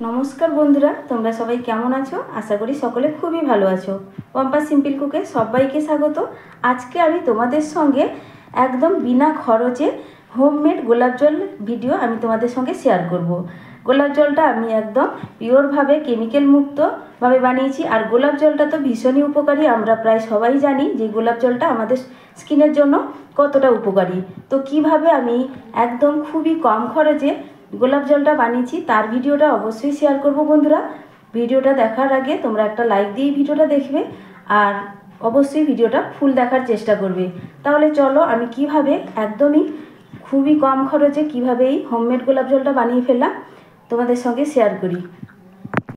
নমস্কার বন্ধুরা, তোমরা সবাই কেমন আছো? আশা করি সকলে খুবই ভালো আছো। পম্পা সিম্পল কুকে সবাইকে স্বাগত। আজকে আমি তোমাদের সঙ্গে একদম বিনা খরচে হোমমেড গোলাপ জল ভিডিও আমি তোমাদের সঙ্গে শেয়ার করব। গোলাপ জলটা আমি একদম পিওরভাবে কেমিক্যাল মুক্তভাবে বানিয়েছি। আর গোলাপ জলটা তো ভীষণই উপকারী। আমরা প্রায় সবাই জানি যে গোলাপ জলটা আমাদের স্কিনের জন্য কতটা উপকারী। তো কিভাবে আমি একদম খুবই কম খরচে গোলাপ জলটা বানিয়েছি তার ভিডিওটা অবশ্যই শেয়ার করব বন্ধুরা। ভিডিওটা দেখার আগে তোমরা একটা লাইক দিয়ে ভিডিওটা দেখবে আর অবশ্যই ভিডিওটা ফুল দেখার চেষ্টা করবে। তাহলে চলো আমি কিভাবে একদমই খুবই কম খরচে কিভাবে এই হোমমেড গোলাপ জলটা বানিয়ে ফেললাম তোমাদের সঙ্গে শেয়ার করি।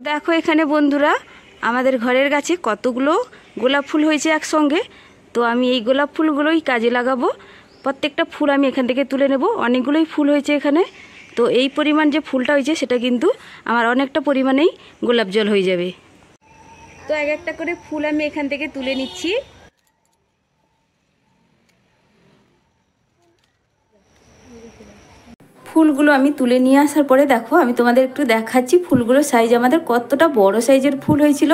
দেখো এখানে বন্ধুরা আমাদের ঘরের গাছে কতগুলো গোলাপ ফুল হয়েছে একসঙ্গে। তো আমি এই গোলাপ ফুলগুলোই কাজে লাগাবো। প্রত্যেকটা ফুল আমি এখান থেকে তুলে নেব। অনেকগুলোই ফুল হয়েছে এখানে। তো এই পরিমাণ যে ফুলটা হয়েছে সেটা কিন্তু আমার অনেকটা পরিমাণেই গোলাপ জল হয়ে যাবে। তো এক একটা করে ফুল আমি এখান থেকে তুলে নিচ্ছি। ফুলগুলো আমি তুলে নিয়ে আসার পরে দেখো আমি তোমাদের একটু দেখাচ্ছি ফুলগুলোর সাইজ আমাদের কতটা বড় সাইজের ফুল হয়েছিল।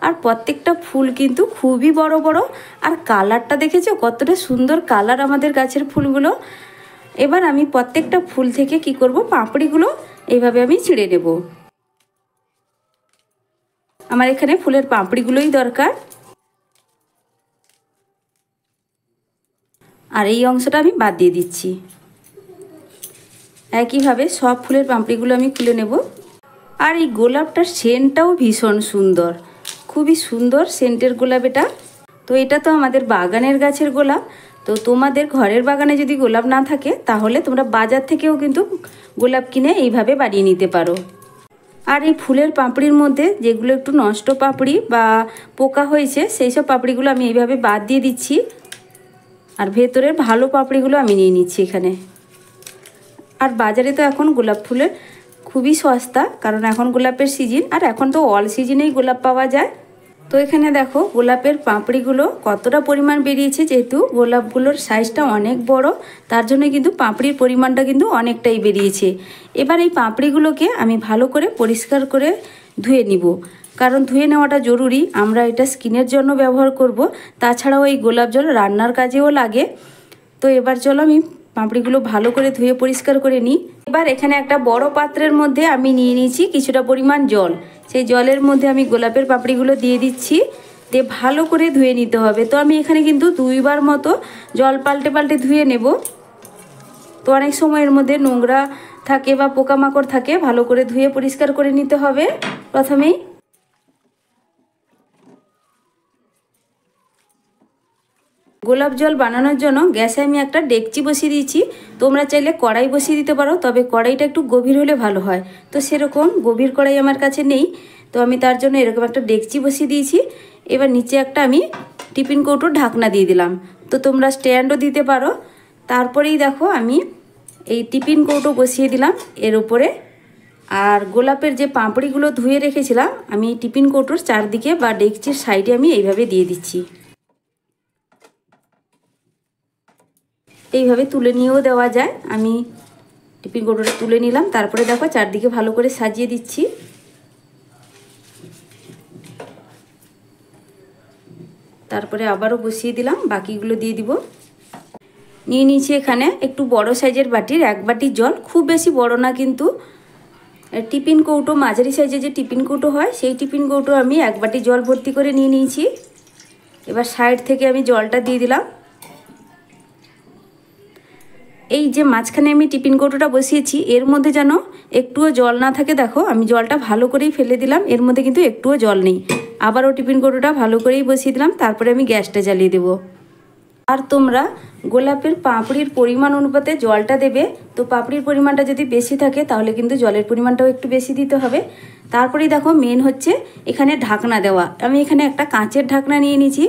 আর প্রত্যেকটা ফুল কিন্তু খুবই বড় বড়। আর কালারটা দেখেছো কতটা সুন্দর কালার আমাদের গাছের ফুলগুলো। এবার আমি প্রত্যেকটা ফুল থেকে কি করব, পাপড়িগুলো এইভাবে আমি ছিঁড়ে নেব। আমার এখানে ফুলের পাপড়িগুলোই দরকার। আর এই অংশটা আমি বাদ দিয়ে দিচ্ছি। একইভাবে সব ফুলের পাপড়িগুলো আমি খুলে নেব। আর এই গোলাপটার সেন্টটাও ভীষণ সুন্দর, খুবই সুন্দর সেন্টের গোলাপ এটা। তো এটা তো আমাদের বাগানের গাছের গোলাপ। তো তোমাদের ঘরের বাগানে যদি গোলাপ না থাকে তাহলে তোমরা বাজার থেকেও কিন্তু গোলাপ কিনে এইভাবে বানিয়ে নিতে পারো। আর এই ফুলের পাপড়ির মধ্যে যেগুলো একটু নষ্ট পাপড়ি বা পোকা হয়েছে সেই সব পাপড়িগুলো আমি এইভাবে বাদ দিয়ে দিচ্ছি। আর ভেতরের ভালো পাপড়িগুলো আমি নিয়ে নিচ্ছি এখানে। আর বাজারে তো এখন গোলাপ ফুলের খুবই সস্তা, কারণ এখন গোলাপের সিজন। আর এখন তো অল সিজনেই গোলাপ পাওয়া যায়। তো এখানে দেখো গোলাপের পাপড়িগুলো কতটা পরিমাণ বেরিয়েছে। যেহেতু গোলাপগুলোর সাইজটা অনেক বড় তার জন্য কিন্তু পাপড়ির পরিমাণটা কিন্তু অনেকটাই বেরিয়েছে। এবার এই পাপড়িগুলোকে আমি ভালো করে পরিষ্কার করে ধুয়ে নিব, কারণ ধুয়ে নেওয়াটা জরুরি। আমরা এটা স্কিনের জন্য ব্যবহার করব, তাছাড়াও এই গোলাপ জল রান্নার কাজেও লাগে। তো এবার চলো আমি পাপড়িগুলো ভালো করে ধুয়ে পরিষ্কার করে নিই। এবার এখানে একটা বড় পাত্রের মধ্যে আমি নিয়ে নিয়েছি কিছুটা পরিমাণ জল। সেই জলের মধ্যে আমি গোলাপের পাপড়িগুলো দিয়ে দিচ্ছি, দিয়ে ভালো করে ধুয়ে নিতে হবে। তো আমি এখানে কিন্তু 2 বার মতো জল পাল্টে পাল্টে ধুয়ে নেব। তো অনেক সময় এর মধ্যে নোংরা থাকে বা পোকামাকড় থাকে, ভালো করে ধুয়ে পরিষ্কার করে নিতে হবে প্রথমেই। গোলাপ জল বানানোর জন্য গ্যাসে আমি একটা ডেকচি বসিয়ে দিয়েছি। তোমরা চাইলে কড়াই বসিয়ে দিতে পারো, তবে কড়াইটা একটু গভীর হলে ভালো হয়। তো সেরকম গভীর কড়াই আমার কাছে নেই, তো আমি তার জন্য এরকম একটা ডেকচি বসিয়ে দিয়েছি। এবার নিচে একটা আমি টিফিন কৌটোর ঢাকনা দিয়ে দিলাম। তো তোমরা স্ট্যান্ডও দিতে পারো। তারপরেই দেখো আমি এই টিফিন কৌটো বসিয়ে দিলাম এর উপরে। আর গোলাপের যে পাপড়িগুলো ধুয়ে রেখেছিলাম আমি টিফিন কৌটোর চারদিকে বা ডেকচির সাইডে আমি এইভাবে দিয়ে দিচ্ছি। এইভাবে তুলে নিয়েও দেওয়া যায়। আমি টিফিন কৌটোটা তুলে নিলাম, তারপরে দেখো চারদিকে ভালো করে সাজিয়ে দিচ্ছি। তারপরে আবারও বসিয়ে দিলাম, বাকিগুলো দিয়ে দিব। নিয়ে নিয়েছি এখানে একটু বড় সাইজের বাটির 1 বাটি জল, খুব বেশি বড় না কিন্তু। টিফিন কৌটো মাঝারি সাইজের যে টিফিন কৌটো হয় সেই টিফিন কৌটো আমি 1 বাটি জল ভর্তি করে নিয়ে নিয়েছি। এবার সাইড থেকে আমি জলটা দিয়ে দিলাম। এই যে মাঝখানে আমি টিফিন কৌটোটা বসিয়েছি এর মধ্যে যেন একটুও জল না থাকে। দেখো আমি জলটা ভালো করেই ফেলে দিলাম, এর মধ্যে কিন্তু একটুও জল নেই। আবারও টিফিন কৌটোটা ভালো করেই বসিয়ে দিলাম, তারপরে আমি গ্যাসটা জ্বালিয়ে দেবো। আর তোমরা গোলাপের পাপড়ির পরিমাণ অনুপাতে জলটা দেবে। তো পাপড়ির পরিমাণটা যদি বেশি থাকে তাহলে কিন্তু জলের পরিমাণটাও একটু বেশি দিতে হবে। তারপরেই দেখো মেন হচ্ছে এখানে ঢাকনা দেওয়া। আমি এখানে একটা কাঁচের ঢাকনা নিয়ে নিয়েছি,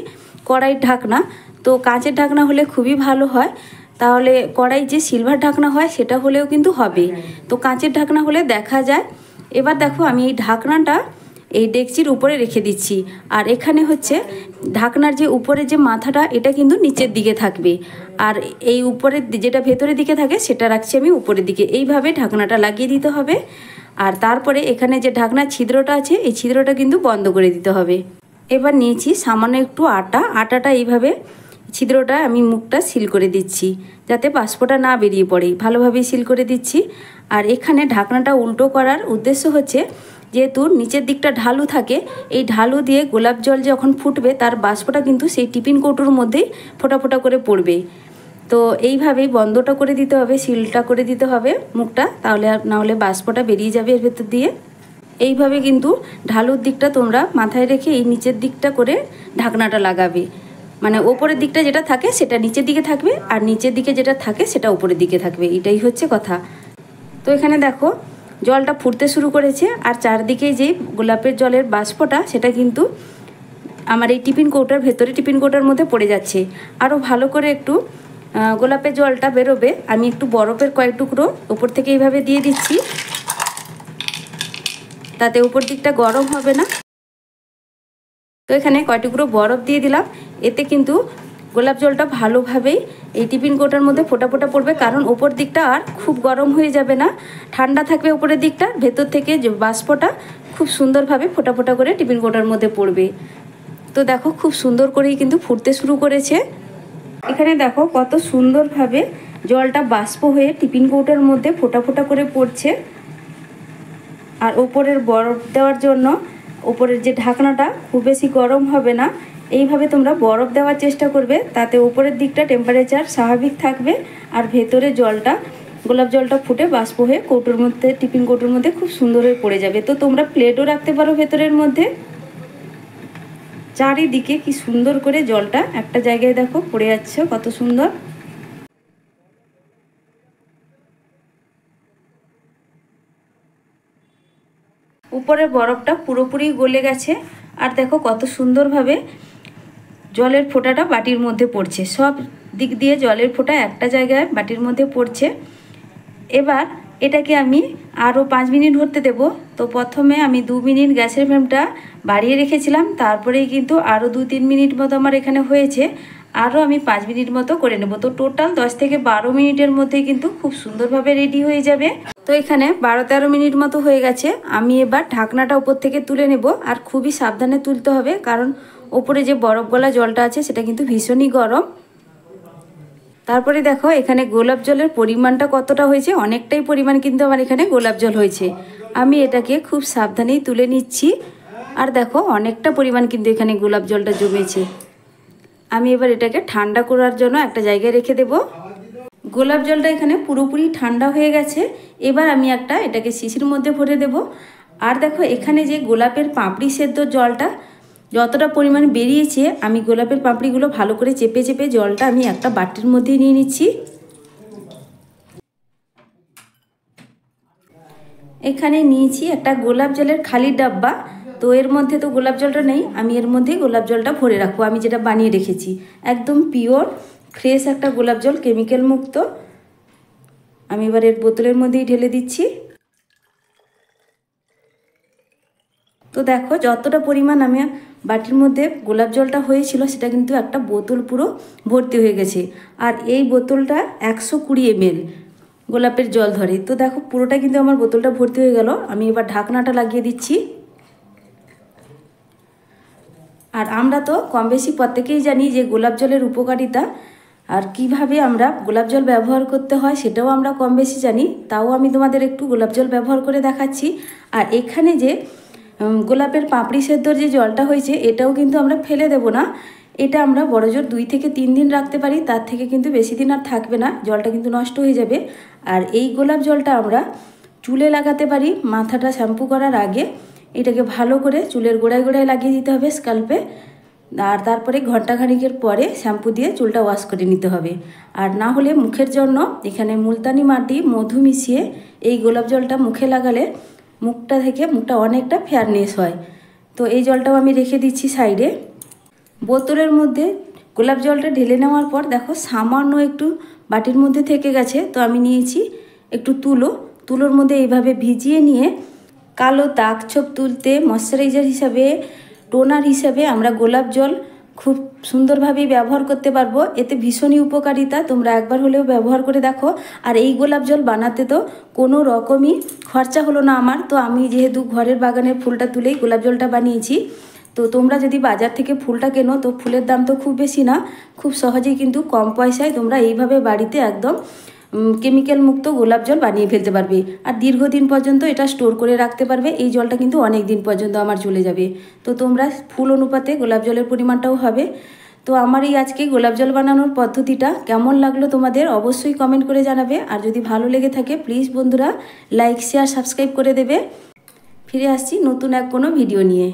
কড়াইয়ের ঢাকনা। তো কাঁচের ঢাকনা হলে খুবই ভালো হয়, তাহলে কড়াই যে সিলভার ঢাকনা হয় সেটা হলেও কিন্তু হবে। তো কাঁচের ঢাকনা হলে দেখা যায়। এবার দেখো আমি এই ঢাকনাটা এই ডেকচির উপরে রেখে দিচ্ছি। আর এখানে হচ্ছে ঢাকনার যে উপরে যে মাথাটা, এটা কিন্তু নিচের দিকে থাকবে, আর এই উপরের যেটা ভেতরের দিকে থাকে সেটা রাখছি আমি উপরের দিকে। এইভাবে ঢাকনাটা লাগিয়ে দিতে হবে। আর তারপরে এখানে যে ঢাকনার ছিদ্রটা আছে, এই ছিদ্রটা কিন্তু বন্ধ করে দিতে হবে। এবার নিয়েছি সামান্য একটু আটাটা এইভাবে ছিদ্রটা আমি মুখটা সিল করে দিচ্ছি, যাতে বাষ্পটা না বেরিয়ে পড়ে। ভালোভাবে সিল করে দিচ্ছি। আর এখানে ঢাকনাটা উল্টো করার উদ্দেশ্য হচ্ছে, যেহেতু নিচের দিকটা ঢালু থাকে, এই ঢালু দিয়ে গোলাপ জল যখন ফুটবে তার বাষ্পটা কিন্তু সেই টিফিন কৌটোর মধ্যেই ফোঁটা ফোঁটা করে পড়বে। তো এইভাবেই বন্ধটা করে দিতে হবে, সিলটা করে দিতে হবে মুখটা, তাহলে না হলে বাষ্পটা বেরিয়ে যাবে এর ভেতর দিয়ে। এইভাবে কিন্তু ঢালুর দিকটা তোমরা মাথায় রেখে এই নিচের দিকটা করে ঢাকনাটা লাগাবে। মানে ওপরের দিকটা যেটা থাকে সেটা নিচের দিকে থাকবে, আর নিচের দিকে যেটা থাকে সেটা উপরের দিকে থাকবে, এটাই হচ্ছে কথা। তো এখানে দেখো জলটা ফুটতে শুরু করেছে, আর চারদিকে যে গোলাপের জলের বাষ্পটা সেটা কিন্তু আমার এই টিফিন কৌটার ভেতরে, টিফিন কৌটার মধ্যে পড়ে যাচ্ছে। আরও ভালো করে একটু গোলাপের জলটা বেরোবে, আমি একটু বরফের কয়েক টুকরো উপর থেকে এইভাবে দিয়ে দিচ্ছি, তাতে উপর দিকটা গরম হবে না। তো এখানে কয়েক টুকরো বরফ দিয়ে দিলাম, এতে কিন্তু গোলাপ জলটা ভালোভাবেই এই টিফিন কৌটার মধ্যে ফোঁটা ফোঁটা পড়বে, কারণ ওপর দিকটা আর খুব গরম হয়ে যাবে না, ঠান্ডা থাকবে উপরের দিকটা। ভেতর থেকে যে বাষ্পটা খুব সুন্দরভাবে ফোঁটা ফোঁটা করে টিফিন কৌটার মধ্যে পড়বে। তো দেখো খুব সুন্দর করেই কিন্তু ফুটতে শুরু করেছে। এখানে দেখো কত সুন্দরভাবে জলটা বাষ্প হয়ে টিফিন কৌটার মধ্যে ফোঁটা ফোঁটা করে পড়ছে। আর ওপরের বরফ দেওয়ার জন্য ওপরের যে ঢাকনাটা খুব বেশি গরম হবে না। এইভাবে তোমরা বরফ দেওয়ার চেষ্টা করবে, তাতে উপরের দিকটা টেম্পারেচার স্বাভাবিক থাকবে, আর ভেতরে জলটা, গোলাপ জলটা ফুটে বাষ্প হয়ে কৌটোর মধ্যে, টিফিন কৌটোর মধ্যে খুব সুন্দর হয়ে পড়ে যাবে। তো তোমরা প্লেটও রাখতে পারো ভেতরের মধ্যে। চারিদিকে কি সুন্দর করে জলটা একটা জায়গায় দেখো পড়ে যাচ্ছে, কত সুন্দর। উপরের বরফটা পুরোপুরি গলে গেছে, আর দেখো কত সুন্দরভাবে জলের ফোঁটাটা বাটির মধ্যে পড়ছে। সব দিক দিয়ে জলের ফোঁটা একটা জায়গায় বাটির মধ্যে পড়ছে। এবার এটাকে আমি আরও 5 মিনিট হতে দেব। তো প্রথমে আমি 2 মিনিট গ্যাসের ফ্লেমটা বাড়িয়ে রেখেছিলাম, তারপরেই কিন্তু আরও 2-3 মিনিট মতো আমার এখানে হয়েছে। আরও আমি 5 মিনিট মতো করে নেব। তো টোটাল 10 থেকে 12 মিনিটের মধ্যে কিন্তু খুব সুন্দরভাবে রেডি হয়ে যাবে। তো এখানে 12-13 মিনিট মতো হয়ে গেছে। আমি এবার ঢাকনাটা উপর থেকে তুলে নেব, আর খুবই সাবধানে তুলতে হবে, কারণ ওপরে যে বরফ গলা জলটা আছে সেটা কিন্তু ভীষণই গরম। তারপরে দেখো এখানে গোলাপ জলের পরিমাণটা কতটা হয়েছে, অনেকটাই পরিমাণ কিন্তু আমার এখানে গোলাপ জল হয়েছে। আমি এটাকে খুব সাবধানেই তুলে নিচ্ছি। আর দেখো অনেকটা পরিমাণ কিন্তু এখানে গোলাপ জলটা জমেছে। আমি এবার এটাকে ঠান্ডা করার জন্য একটা জায়গায় রেখে দেব। গোলাপ জলটা এখানে পুরোপুরি ঠান্ডা হয়ে গেছে। এবার আমি এটাকে শিশির মধ্যে ভরে দেব। আর দেখো এখানে যে গোলাপের পাপড়ি সেদ্ধ জলটা যতটা পরিমাণ বেরিয়েছে, আমি গোলাপের পাপড়িগুলো ভালো করে চেপে চেপে জলটা আমি একটা বাটির মধ্যে নিয়ে নিচ্ছি। এখানে নিয়েছি একটা গোলাপ জলের খালি ডাব্বা। তো এর মধ্যে তো গোলাপ জলটা নেই, আমি এর মধ্যেই গোলাপ জলটা ভরে রাখবো। আমি যেটা বানিয়ে রেখেছি একদম পিওর ফ্রেশ একটা গোলাপ জল, কেমিক্যাল মুক্ত। আমি এবার এর বোতলের মধ্যেই ঢেলে দিচ্ছি। তো দেখো যতটা পরিমাণ আমি বাটির মধ্যে গোলাপ জলটা হয়েছিল, সেটা কিন্তু একটা বোতল পুরো ভর্তি হয়ে গেছে। আর এই বোতলটা 120 ml গোলাপের জল ধরে। তো দেখো পুরোটা কিন্তু আমার বোতলটা ভর্তি হয়ে গেল। আমি এবার ঢাকনাটা লাগিয়ে দিচ্ছি। আর আমরা তো কম বেশি প্রত্যেকেই জানি যে গোলাপ জলের উপকারিতা, আর কিভাবে আমরা গোলাপ জল ব্যবহার করতে হয় সেটাও আমরা কম বেশি জানি। তাও আমি তোমাদের একটু গোলাপ জল ব্যবহার করে দেখাচ্ছি। আর এখানে যে গোলাপের পাপড়ি সেদ্ধর যে জলটা হয়েছে, এটাও কিন্তু আমরা ফেলে দেব না। এটা আমরা বড়জোর 2 থেকে 3 দিন রাখতে পারি, তার থেকে কিন্তু বেশি দিন আর থাকবে না, জলটা কিন্তু নষ্ট হয়ে যাবে। আর এই গোলাপ জলটা আমরা চুলে লাগাতে পারি মাথাটা শ্যাম্পু করার আগে। এটাকে ভালো করে চুলের গোড়ায় গোড়ায় লাগিয়ে দিতে হবে স্কাল্পে। আর তারপরে ঘন্টাখানিকের পরে শ্যাম্পু দিয়ে চুলটা ওয়াশ করে নিতে হবে। আর না হলে মুখের জন্য এখানে মুলতানি মাটি, মধু মিশিয়ে এই গোলাপ জলটা মুখে লাগালে মুখটা অনেকটা ফেয়ারনেস হয়। তো এই জলটাও আমি রেখে দিচ্ছি সাইডে। বোতলের মধ্যে গোলাপ জলটা ঢেলে নেওয়ার পর দেখো সামান্য একটু বাটির মধ্যে থেকে গেছে। তো আমি নিয়েছি একটু তুলোর মধ্যে এইভাবে ভিজিয়ে নিয়ে কালো দাগ ছোপ তুলতে ময়শ্চারাইজার হিসাবে, টোনার হিসাবে আমরা গোলাপ জল খুব সুন্দরভাবেই ব্যবহার করতে পারবো। এতে ভীষণই উপকারিতা, তোমরা একবার হলেও ব্যবহার করে দেখো। আর এই গোলাপ জল বানাতে তো কোনো রকমই খরচা হলো না আমার, তো আমি যেহেতু ঘরের বাগানের ফুলটা তুলেই গোলাপ জলটা বানিয়েছি। তো তোমরা যদি বাজার থেকে ফুলটা কেনো তো ফুলের দাম তো খুব বেশি না, খুব সহজেই কিন্তু কম পয়সায় তোমরা এইভাবে বাড়িতে একদম কেমিক্যাল মুক্ত গোলাপ জল বানিয়ে ফেলতে পারবে। আর দীর্ঘদিন পর্যন্ত এটা স্টোর করে রাখতে পারবে। এই জলটা কিন্তু অনেক দিন পর্যন্ত আমার চলে যাবে। তো তোমরা ফুল অনুপাতে গোলাপ জলের পরিমাণটাও হবে। তো আমার এই আজকে গোলাপ জল বানানোর পদ্ধতিটা কেমন লাগলো তোমাদের অবশ্যই কমেন্ট করে জানাবে। আর যদি ভালো লেগে থাকে প্লিজ বন্ধুরা লাইক শেয়ার সাবস্ক্রাইব করে দেবে। ফিরে আসছি নতুন এক কোনো ভিডিও নিয়ে।